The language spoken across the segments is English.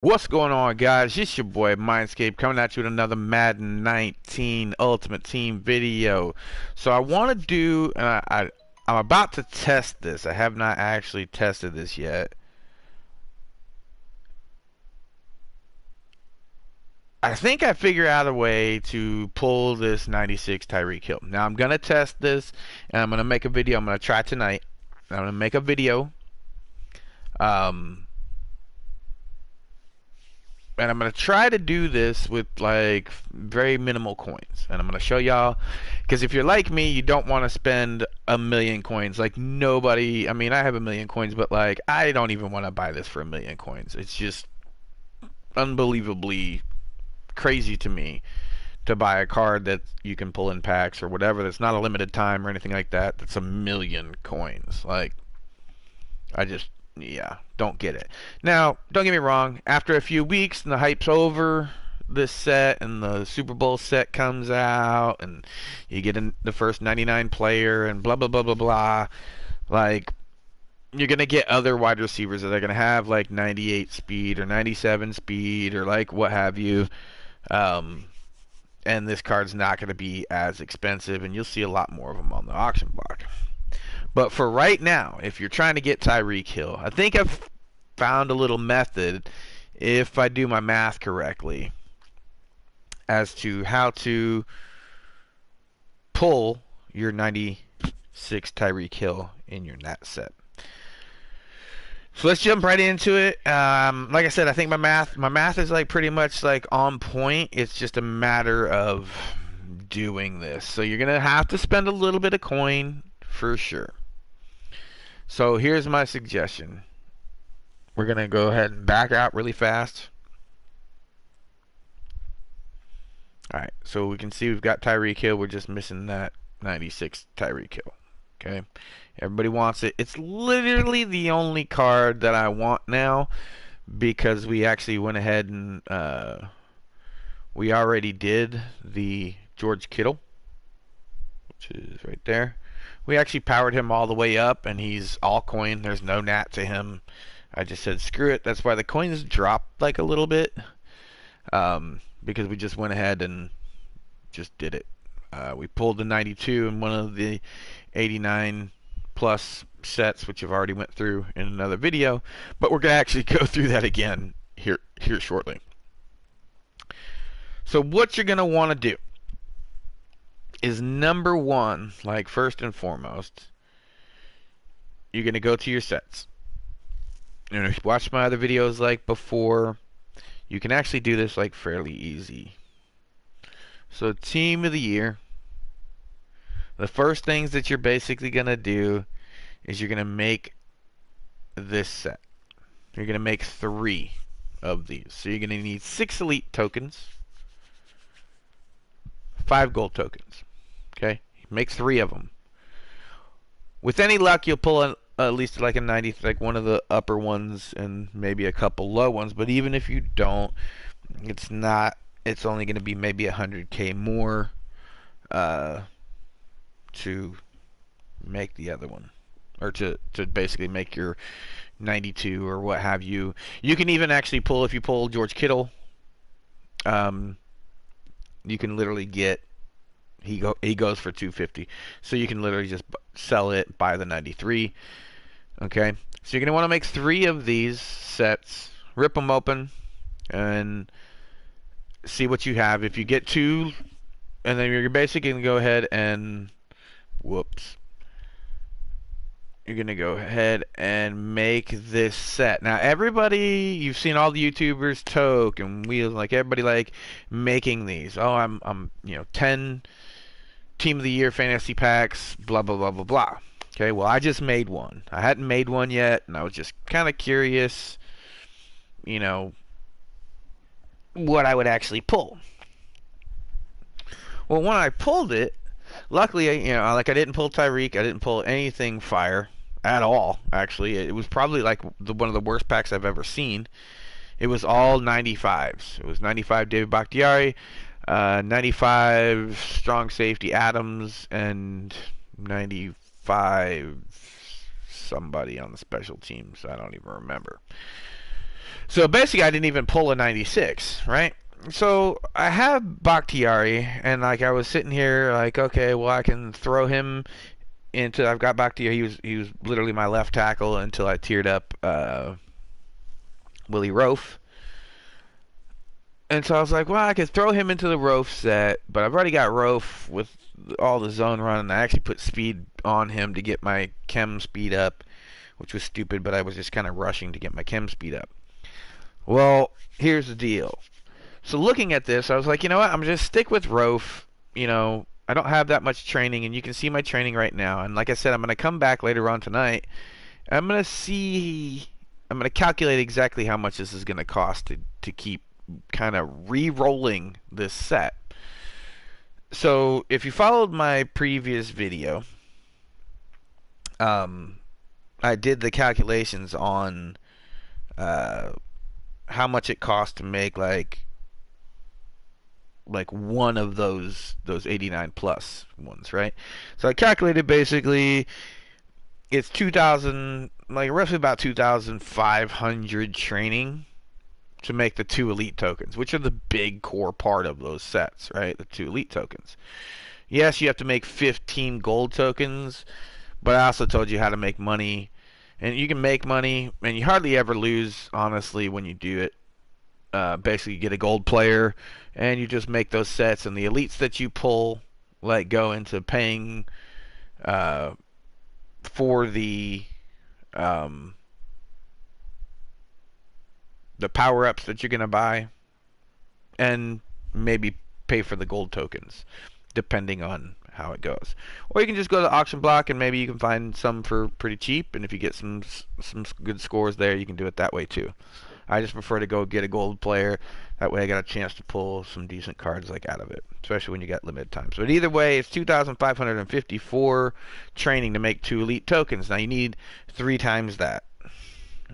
What's going on, guys? It's your boy Mindscape coming at you with another Madden 19 Ultimate Team video. So I want to do, I'm about to test this. I have not actually tested this yet. I think I figured out a way to pull this 96 Tyreek Hill. Now I'm gonna test this, and I'm gonna make a video. I'm gonna try tonight. I'm gonna make a video. Um, and I'm gonna try to do this with like very minimal coins, and I'm gonna show y'all, because if you're like me, you don't want to spend a million coins. Like nobody, I mean, I have a million coins, but like I don't even want to buy this for a million coins. It's just unbelievably crazy to me to buy a card that you can pull in packs or whatever, that's not a limited time or anything like that, that's a million coins. Like, I just, yeah, don't get it. Now, don't get me wrong, after a few weeks and the hype's over, this set and the Super Bowl set comes out and you get in the first 99 player and blah blah blah blah blah, like, you're going to get other wide receivers that are going to have like 98 speed or 97 speed or like what have you. um and this card's not going to be as expensive, and you'll see a lot more of them on the auction block. But for right now, if you're trying to get Tyreek Hill, I think I've found a little method, if I do my math correctly, as to how to pull your 96 Tyreek Hill in your net set. So let's jump right into it. Like I said, I think my math is like pretty much like on point. It's just a matter of doing this. So you're gonna have to spend a little bit of coin for sure. So here's my suggestion. We're going to go ahead and back out really fast. Alright, so we can see we've got Tyreek Hill. We're just missing that 96 Tyreek Hill. Okay, everybody wants it. It's literally the only card that I want now, because we actually went ahead and we already did the George Kittle, which is right there. We actually powered him all the way up, and he's all coin. There's no nat to him. I just said screw it. That's why the coins dropped like a little bit, because we just went ahead and just did it. We pulled the 92 in one of the 89 plus sets, which I've already went through in another video, but we're gonna actually go through that again here shortly. So what you're gonna want to do is, number one, like first and foremost, you're gonna go to your sets. And if you watched my other videos like before, you can actually do this like fairly easy. So team of the year, the first things that you're basically gonna do is you're gonna make this set. You're gonna make 3 of these. So you're gonna need 6 elite tokens, 5 gold tokens. Okay, make 3 of them. With any luck, you'll pull at least like a 90, like one of the upper ones, and maybe a couple low ones. But even if you don't, it's not. It's only going to be maybe 100k more to make the other one, or to basically make your 92 or what have you. You can even actually pull, if you pull George Kittle, you can literally get, he goes for 250, so you can literally just sell it, buy the 93. Okay, so you're gonna want to make 3 of these sets, rip them open, and see what you have. If you get 2, and then you're basically gonna go ahead and, whoops, you're gonna go ahead and make this set. Now everybody, you've seen all the YouTubers, Toke and Wheels, like everybody like making these. Oh, I'm 10 team of the year fantasy packs, blah blah blah blah blah. Okay, well, I just made one. I hadn't made one yet, and I was just kind of curious, what I would actually pull. Well, when I pulled it, luckily, like I didn't pull Tyreek, I didn't pull anything fire at all. Actually, it was probably like one of the worst packs I've ever seen. It was all 95s. It was 95 David Bakhtiari, 95 strong safety Adams, and 95 somebody on the special teams. I don't even remember. So basically, I didn't even pull a 96, right? So I have Bakhtiari, and like I was sitting here, like, okay, well I can throw him into. I've got Bakhtiari. He was literally my left tackle until I teared up Willie Roaf. And so I was like, well, I could throw him into the Roaf set, but I've already got Roaf with all the zone run, and I actually put speed on him to get my chem speed up, which was stupid, but I was just kind of rushing to get my chem speed up. Well, here's the deal. So looking at this, I was like, you know what? I'm just stick with Roaf. You know, I don't have that much training, and you can see my training right now. And like I said, I'm going to come back later on tonight. I'm going to see. I'm going to calculate exactly how much this is going to cost to keep kind of re-rolling this set. So if you followed my previous video, I did the calculations on how much it costs to make like one of those 89 plus ones, right? So I calculated basically it's 2,000, like roughly about 2,500 training to make the 2 elite tokens, which are the big core part of those sets, right? The 2 elite tokens. Yes, you have to make 15 gold tokens, but I also told you how to make money. And you can make money, and you hardly ever lose, honestly, when you do it. Basically, you get a gold player, and you just make those sets, and the elites that you pull, like, go into paying for the power-ups that you're going to buy, and maybe pay for the gold tokens, depending on how it goes. Or you can just go to the auction block, and maybe you can find some for pretty cheap, and if you get some good scores there, you can do it that way too. I just prefer to go get a gold player. That way I got a chance to pull some decent cards like out of it, especially when you got limited time. But either way, it's 2,554 training to make 2 elite tokens. Now you need 3 times that.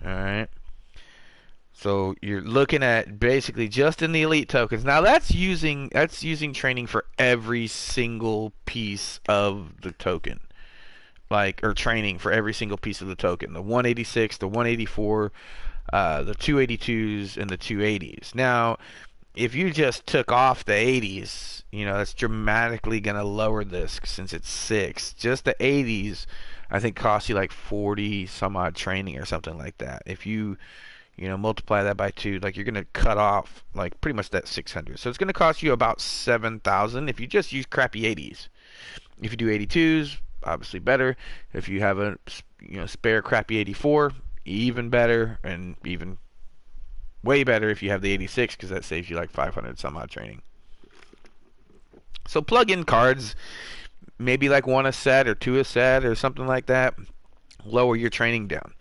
Alright. So you're looking at basically just in the elite tokens. Now that's using training for every single piece of the token. Or training for every single piece of the token. The 186, the 184, the 282s, and the 280s. Now, if you just took off the 80s, that's dramatically going to lower this since it's 6. Just the 80s, I think, cost you like 40 some odd training or something like that. If you multiply that by 2, like you're going to cut off like pretty much that 600. So it's going to cost you about 7,000 if you just use crappy 80s. If you do 82s, obviously better. If you have a spare crappy 84, even better, and even way better if you have the 86, because that saves you like 500 some odd training. So plug in cards, maybe like 1 a set or 2 a set or something like that. Lower your training down.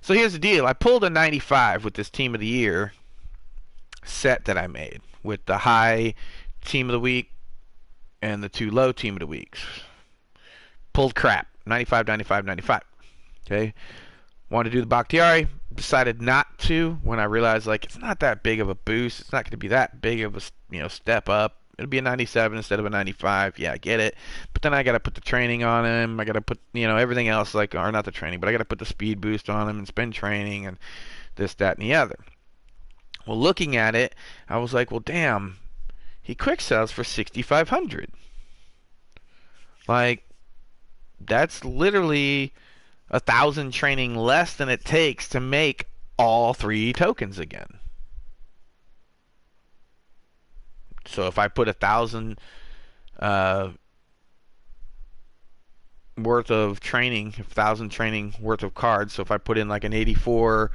So here's the deal. I pulled a 95 with this Team of the Year set that I made with the high Team of the Week and the 2 low Team of the Weeks. Pulled crap. 95, 95, 95. Okay. Wanted to do the Bakhtiari. Decided not to when I realized like it's not that big of a boost. It's not going to be that big of a step up. It'll be a 97 instead of a 95. Yeah, I get it. But then I got to put the training on him. I got to put, everything else, or not the training, but I got to put the speed boost on him and spend training and this, that, and the other. Well, looking at it, I was like, well, damn, he quick sells for 6,500. Like, that's literally 1,000 training less than it takes to make all 3 tokens again. So if I put 1,000 worth of training, 1,000 training worth of cards, so if I put in like an 84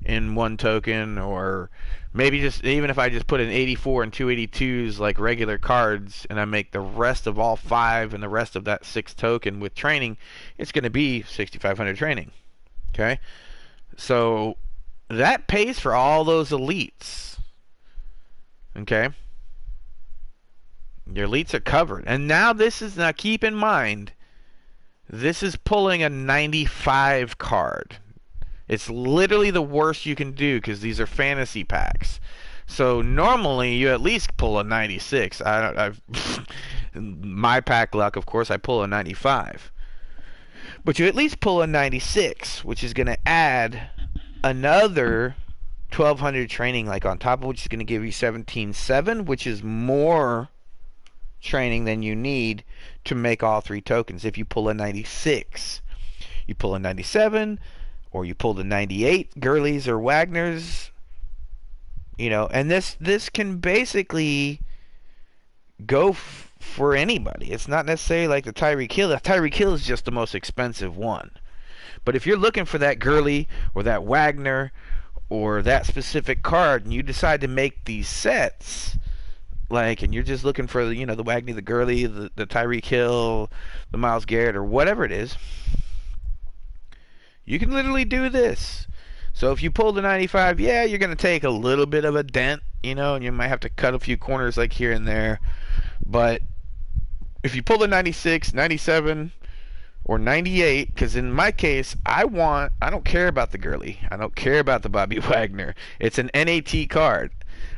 in 1 token, or maybe even if I just put an 84 and 282s like regular cards, and I make the rest of all 5 and the rest of that 6 token with training, it's going to be 6,500 training. Okay? So that pays for all those elites. Okay? Your elites are covered. And now keep in mind, this is pulling a 95 card. It's literally the worst you can do because these are fantasy packs. So normally you at least pull a 96. My pack luck, of course, I pull a 95. But you at least pull a 96, which is going to add another 1,200 training, like on top of which is going to give you 17,700, which is more training than you need to make all 3 tokens. If you pull a 96, you pull a 97, or you pull the 98 Gurleys or Wagners, you know, and this can basically go for anybody. It's not necessarily like the Tyreek Hill. The Tyreek Hill is just the most expensive one. But if you're looking for that Gurley or that Wagner or that specific card, and you decide to make these sets, like, and you're just looking for the, you know, the Wagner, the Gurley, the Tyreek Hill, the Myles Garrett, or whatever it is, you can literally do this. So if you pull the 95, yeah, you're going to take a little bit of a dent, you know, and you might have to cut a few corners like here and there. But if you pull the 96, 97, or 98, because in my case, I don't care about the Gurley. I don't care about the Bobby Wagner. It's an NAT card.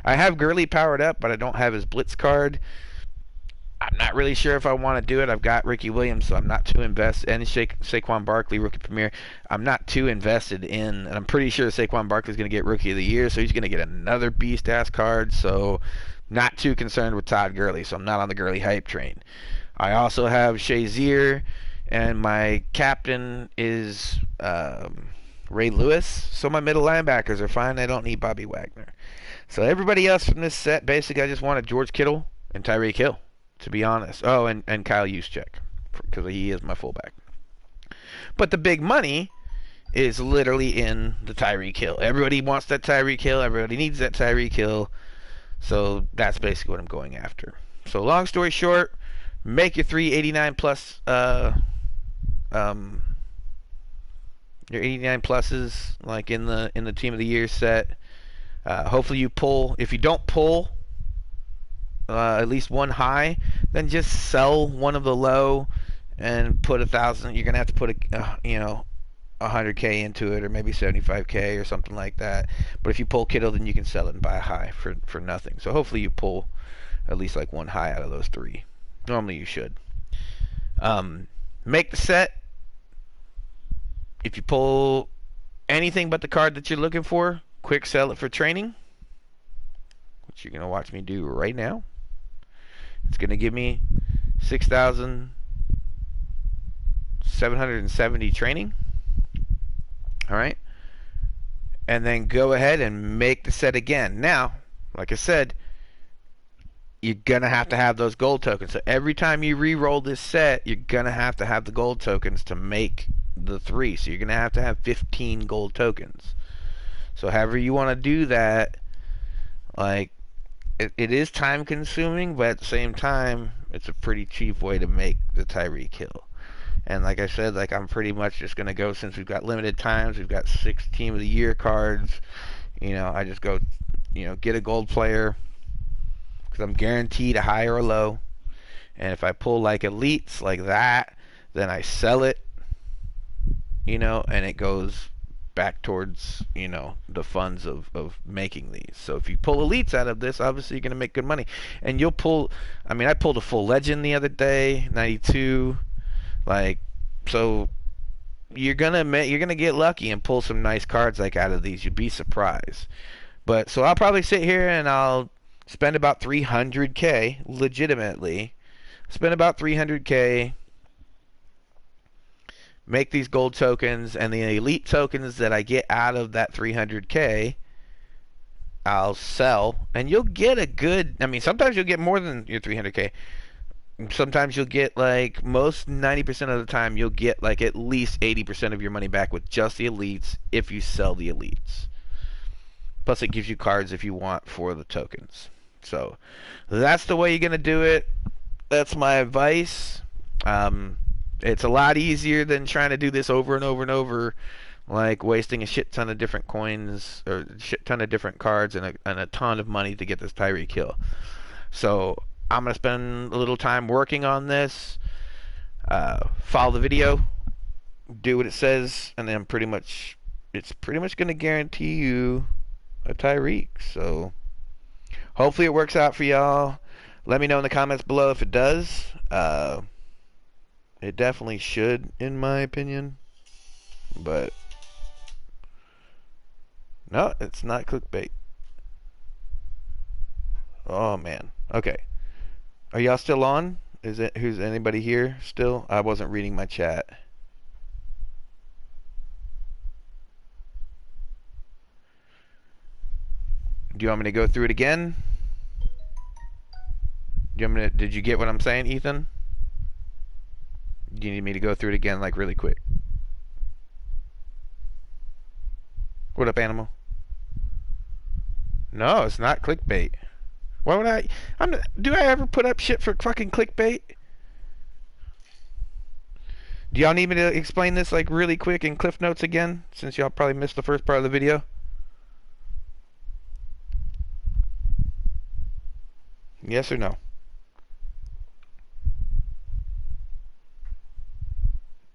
I have Gurley powered up, but I don't have his Blitz card. I'm not really sure if I want to do it. I've got Ricky Williams, so I'm not too invested. And Saquon Barkley, Rookie Premier. I'm not too invested in, and I'm pretty sure Saquon Barkley's going to get Rookie of the Year, so he's going to get another beast-ass card. So not too concerned with Todd Gurley, so I'm not on the Gurley hype train. I also have Shazier, and my captain is Ray Lewis. So my middle linebackers are fine. I don't need Bobby Wagner. So everybody else from this set, basically, I just wanted George Kittle and Tyreek Hill, to be honest. Oh, and Kyle Juszczyk, because he is my fullback. But the big money is literally in the Tyreek Hill. Everybody wants that Tyreek Hill. Everybody needs that Tyreek Hill. So that's basically what I'm going after. So long story short, make your 389 plus your 89 pluses, like in the team of the year set. Hopefully you pull. If you don't pull at least one high, then just sell one of the low and put 1,000. You're gonna have to put a 100K into it, or maybe 75K or something like that. But if you pull Kittle, then you can sell it and buy a high for nothing. So hopefully you pull at least like one high out of those 3. Normally you should. Make the set. If you pull anything but the card that you're looking for, quick sell it for training, which you're going to watch me do right now. It's going to give me 6,770 training. Alright? And then go ahead and make the set again. Now, like I said, you're going to have those gold tokens. So every time you re-roll this set, you're going to have the gold tokens to make the 3. So you're going to have 15 gold tokens. So however you want to do that, like, it is time consuming, but at the same time, it's a pretty cheap way to make the Tyreek Hill. And like I said, like, I'm pretty much just going to go, since we've got limited times, we've got 6 Team of the Year cards, you know, I just go, you know, get a gold player, because I'm guaranteed a high or a low. And if I pull like elites like that, then I sell it, you know, and it goes back towards, you know, the funds of making these. So if you pull elites out of this, obviously you're going to make good money. And you'll pull, I mean, I pulled a full legend the other day, 92, like, so you're going to get lucky and pull some nice cards like out of these. You'd be surprised. But so I'll probably sit here and I'll spend about 300K, legitimately spend about 300K, make these gold tokens, and the elite tokens that I get out of that 300K, I'll sell, and you'll get a good, I mean, sometimes you'll get more than your 300K. Sometimes you'll get, like, most 90% of the time, you'll get, like, at least 80% of your money back with just the elites if you sell the elites. Plus, it gives you cards if you want for the tokens. So, that's the way you're going to do it. That's my advice. It's a lot easier than trying to do this over and over and over, like wasting a shit ton of different coins or a shit ton of different cards and a ton of money to get this Tyreek Hill. So I'm going to spend a little time working on this, follow the video, do what it says, and then it's pretty much going to guarantee you a Tyreek. So hopefully it works out for y'all. Let me know in the comments below if it does. It definitely should, in my opinion. But No, it's not clickbait. Oh man. Okay. Are y'all still on? Who's anybody here still? I wasn't reading my chat. Do you want me to go through it again? Did you get what I'm saying, Ethan? Do you need me to go through it again, like really quick? What up, animal? No, it's not clickbait. Why would I? Do I ever put up shit for fucking clickbait? Do y'all need me to explain this like really quick in Cliff Notes again, since y'all probably missed the first part of the video? Yes or no?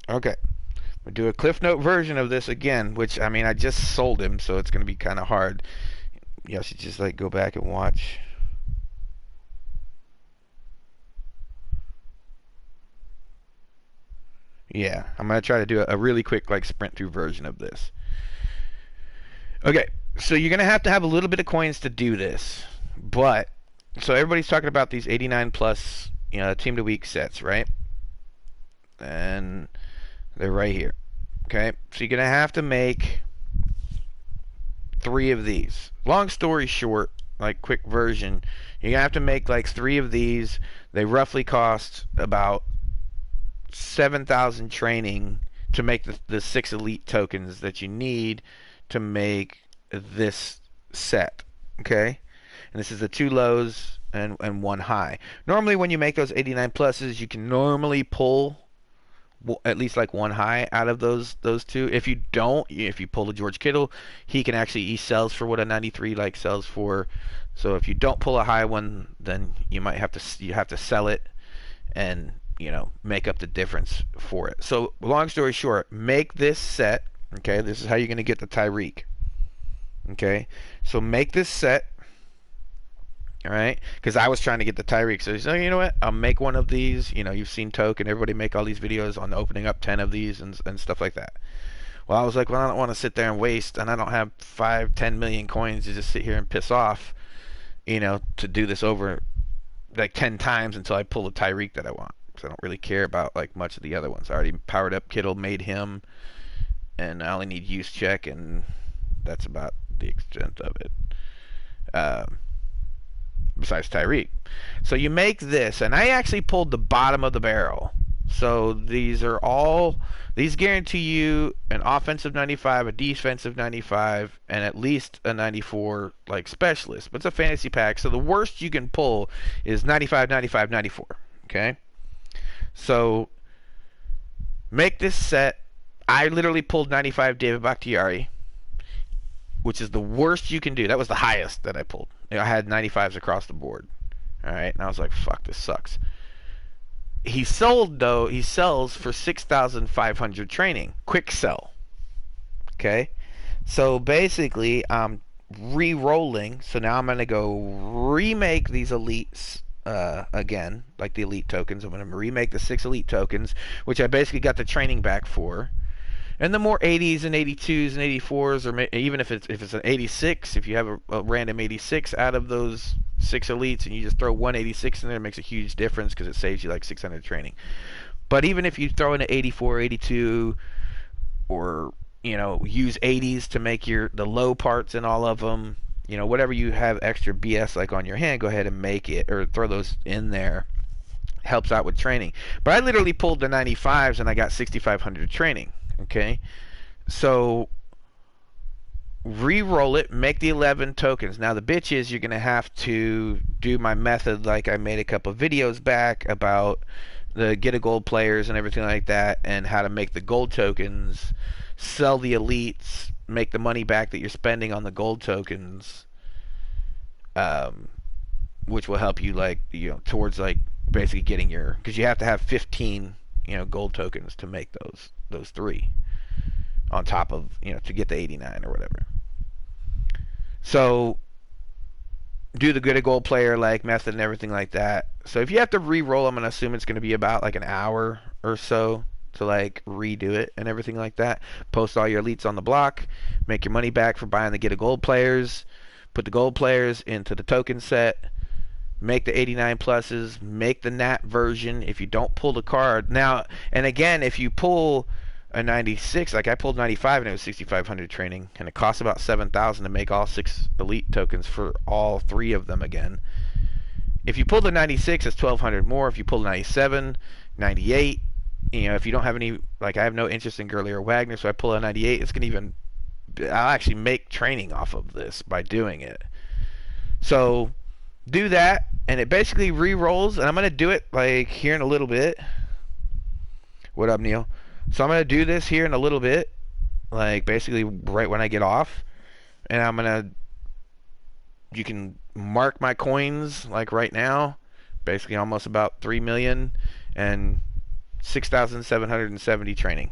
Okay. We'll do a Cliff Note version of this again, which, I mean, I just sold him, so it's going to be kind of hard. Y'all should just, like, go back and watch. Yeah, I'm going to try to do a really quick, like, sprint through version of this. Okay, so you're going to have a little bit of coins to do this, but, so everybody's talking about these 89 plus, team of the week sets, right? And they're right here. Okay, so you're going to have to make 3 of these. Long story short, like quick version, you're going to have to make like 3 of these. They roughly cost about 7,000 training to make the 6 elite tokens that you need to make this set. Okay? And this is the 2 lows and 1 high. Normally when you make those 89 pluses, you can normally pull at least like 1 high out of those 2. If you don't, if you pull a George Kittle, he sells for what a 93 like sells for. So if you don't pull a high one, then you might have to sell it and make up the difference for it. So long story short, make this set. Okay, this is how you're going to get the Tyreek. Okay, so make this set. All right, because I was trying to get the Tyreek, so he's like, you know what? I'll make one of these. You've seen Token, everybody make all these videos on opening up 10 of these and stuff like that. Well, I was like, well, I don't want to sit there and waste, and I don't have 5-10 million coins to just sit here and piss off, to do this over like 10 times until I pull the Tyreek that I want. Because I don't really care about like much of the other ones. I already powered up Kittle, made him, and I only need use check, and that's about the extent of it. Besides Tyreek. So you make this, and I actually pulled the bottom of the barrel. So these guarantee you an offensive 95, a defensive 95, and at least a 94 like specialist. But it's a fantasy pack, so the worst you can pull is 95, 95, 94. Okay? So make this set. I literally pulled 95 David Bakhtiari, which is the worst you can do. That was the highest that I pulled. I had 95s across the board. All right, and I was like, fuck, this sucks. He sells for 6,500 training. Quick sell. Okay? So basically, I'm re-rolling. So now I'm going to go remake these elites again, like the elite tokens. I'm going to remake the 6 elite tokens, which I basically got the training back for. And the more 80s and 82s and 84s, or even if it's an 86, if you have a random 86 out of those 6 elites and you just throw 186 in there, it makes a huge difference because it saves you like 600 training. But even if you throw in an 84, 82, or use 80s to make the low parts in all of them, whatever you have extra BS like on your hand, go ahead and make it or throw those in there. Helps out with training. But I literally pulled the 95s and I got 6,500 training. Okay, so re-roll it, make the 11 tokens. Now the bitch is you're gonna have to do my method like I made a couple of videos back about the get a gold players and everything like that, and how to make the gold tokens, sell the elites, make the money back that you're spending on the gold tokens, which will help you like towards like basically getting because you have to have 15 gold tokens to make those 3 on top of to get the 89 or whatever. So do the good a gold player like method and everything like that. So if you have to re-roll, I'm gonna assume it's gonna be about like an hour or so to like redo it and everything like that. Post all your elites on the block, make your money back for buying the get a gold players, put the gold players into the token set, make the 89 pluses, make the nat version. If you don't pull the card now, and again, if you pull a 96, like I pulled 95 and it was 6500 training, and it costs about 7,000 to make all 6 elite tokens for all 3 of them again. If you pull the 96, it's 1,200 more. If you pull the 97, 98, you know, if you don't have any, like I have no interest in Gurley or Wagner, so I pull a 98, it's gonna even, I'll actually make training off of this by doing it. So do that, and it basically re-rolls, and I'm gonna do it like here in a little bit. What up, Neil? So I'm gonna do this here in a little bit, like basically right when I get off, and I'm gonna, you can mark my coins like right now, basically almost about 3 million and 6,770 training.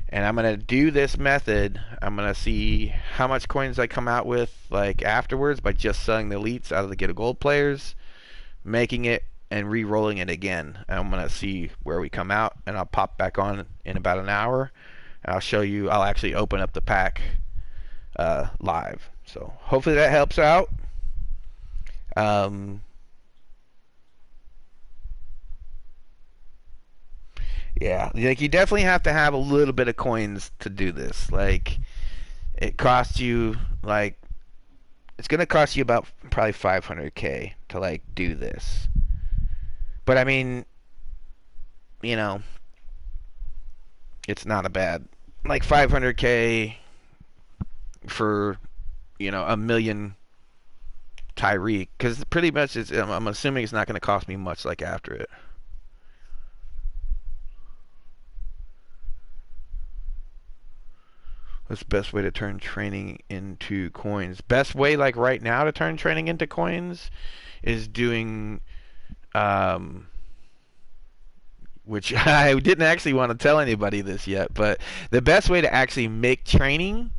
And I'm gonna do this method. I'm gonna see how much coins I come out with like afterwards by just selling the elites out of the get a gold players, making it and re-rolling it again. And I'm gonna see where we come out, and I'll pop back on in about an hour, and I'll show you. I'll actually open up the pack live. So hopefully that helps out. Yeah, like you definitely have to have a little bit of coins to do this. Like it costs you like, it's gonna cost you about probably 500k to like do this. But I mean, you know, it's not a bad, like 500k for, you know, a million Tyreek, because pretty much it's, I'm assuming it's not going to cost me much like after it. What's the best way to turn training into coins? Best way like right now to turn training into coins is doing which I didn't actually want to tell anybody this yet, but the best way to actually make training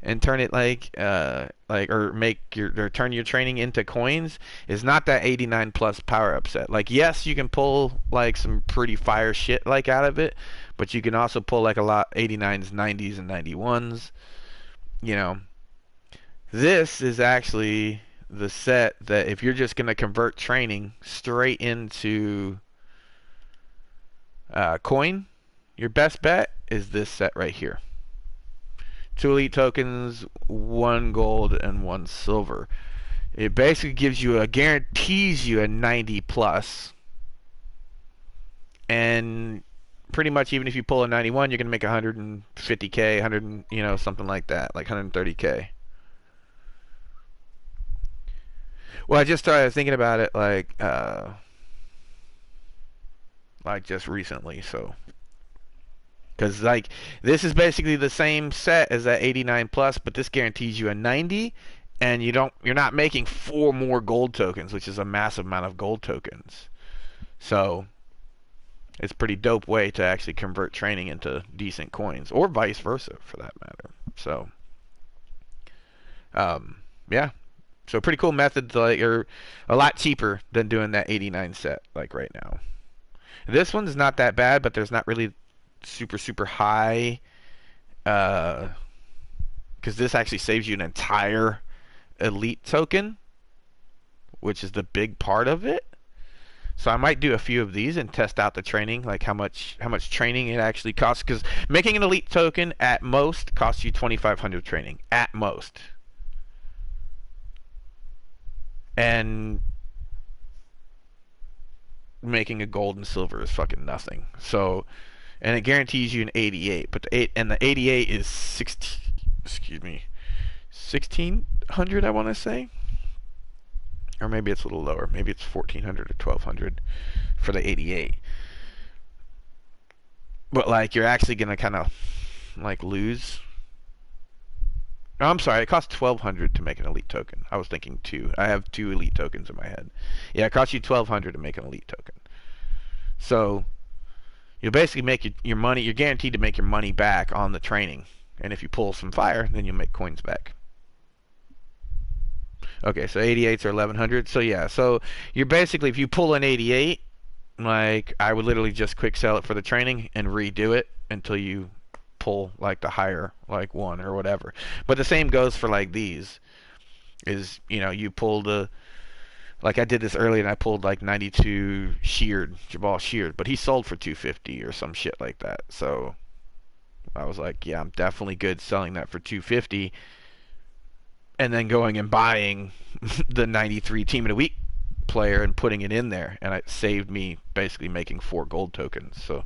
and turn it like or make your, or turn your training into coins is not that 89 plus power up set. Like yes, you can pull like some pretty fire shit like out of it, but you can also pull like a lot 89s, 90s, and 91s. You know, this is actually the set that if you're just gonna convert training straight into coin, your best bet is this set right here. 2 elite tokens, 1 gold, and 1 silver. It basically gives you guarantees you a 90 plus. And pretty much even if you pull a 91, you're going to make 150k, 100, you know, something like that, like 130k. Well, I just started thinking about it like just recently, so. Because like this is basically the same set as that 89 plus, but this guarantees you a 90, and you're not making 4 more gold tokens, which is a massive amount of gold tokens. So it's a pretty dope way to actually convert training into decent coins, or vice versa for that matter. So yeah, so pretty cool method to like, or a lot cheaper than doing that 89 set like right now. This one's not that bad, but there's not really super high, because this actually saves you an entire elite token, which is the big part of it. So I might do a few of these and test out the training, like how much training it actually costs, because making an elite token at most costs you 2,500 training at most, and making a gold and silver is fucking nothing. So, and it guarantees you an 88, but the 88 is 1,600, I want to say, or maybe it's a little lower. Maybe it's 1,400 or 1,200 for the 88. But like you're actually gonna kind of like lose. No, I'm sorry. It costs 1,200 to make an elite token. I was thinking 2. I have 2 elite tokens in my head. Yeah, it costs you 1,200 to make an elite token. So you'll basically make your money. You're guaranteed to make your money back on the training. And if you pull some fire, then you'll make coins back. Okay, so 88s are 1,100. So yeah, so you're basically, if you pull an 88, Like, I would literally just quick sell it for the training and redo it until you pull like the higher like one or whatever. But the same goes for like these. Is, you pull the, like I did this earlier and I pulled like 92 sheared, Jabal sheared, but he sold for 250 or some shit like that. So I was like, yeah, I'm definitely good selling that for 250 and then going and buying the 93 team of the week player and putting it in there, and it saved me basically making 4 gold tokens. So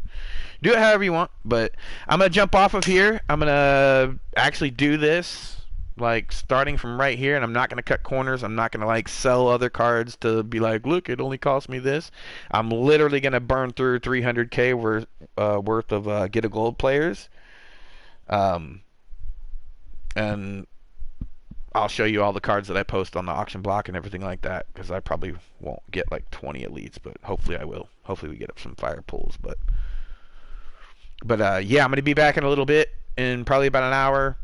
do it however you want, but I'm gonna jump off of here. I'm gonna actually do this like starting from right here, and I'm not gonna cut corners. I'm not gonna like sell other cards to be like, look, it only cost me this. I'm literally gonna burn through 300k worth of get a gold players, and I'll show you all the cards that I post on the auction block and everything like that, because I probably won't get like 20 elites, but hopefully I will. Hopefully we get up some fire pulls, but yeah, I'm going to be back in a little bit, in probably about an hour,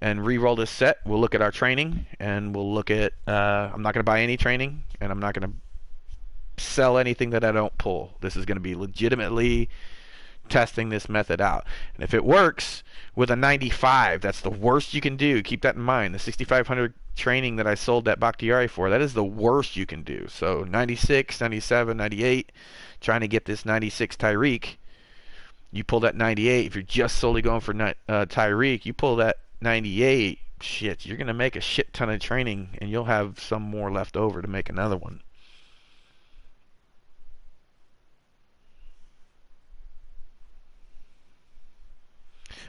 and re-roll this set. We'll look at our training, and we'll look at, I'm not going to buy any training, and I'm not going to sell anything that I don't pull. This is going to be legitimately testing this method out, and if it works with a 95, that's the worst you can do. Keep that in mind. The 6500 training that I sold that Bakhtiari for, that is the worst you can do. So 96, 97, 98, trying to get this 96 Tyreek, you pull that 98. If you're just solely going for Tyreek, you pull that 98, shit, you're gonna make a shit ton of training, and you'll have some more left over to make another one.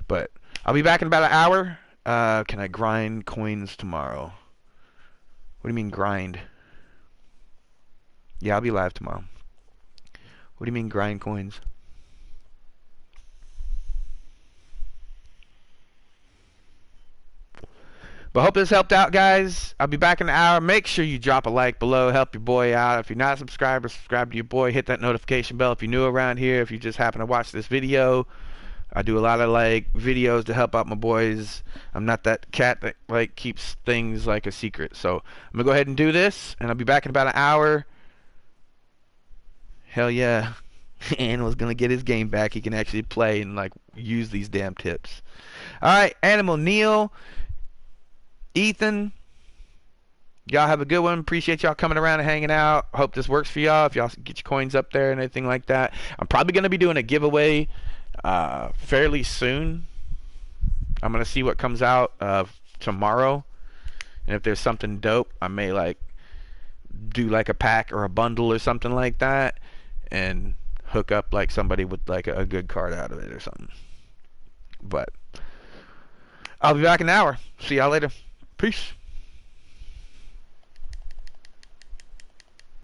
But I'll be back in about an hour. Can I grind coins tomorrow? What do you mean grind? Yeah, I'll be live tomorrow. What do you mean grind coins? But hope this helped out, guys. I'll be back in an hour. Make sure you drop a like below. Help your boy out. If you're not a subscriber, subscribe to your boy. Hit that notification bell if you're new around here. If you just happen to watch this video, I do a lot of like videos to help out my boys. I'm not that cat that like keeps things like a secret. So I'm gonna go ahead and do this, and I'll be back in about an hour. Hell yeah. Animal's gonna get his game back. He can actually play and like use these damn tips. Alright, Animal, Neil, Ethan, y'all have a good one. Appreciate y'all coming around and hanging out. Hope this works for y'all. If y'all get your coins up there and anything like that. I'm probably gonna be doing a giveaway fairly soon. I'm gonna see what comes out tomorrow, and if there's something dope, I may like do like a pack or a bundle or something like that, and hook up like somebody with like a good card out of it or something. But I'll be back in an hour. See y'all later. Peace.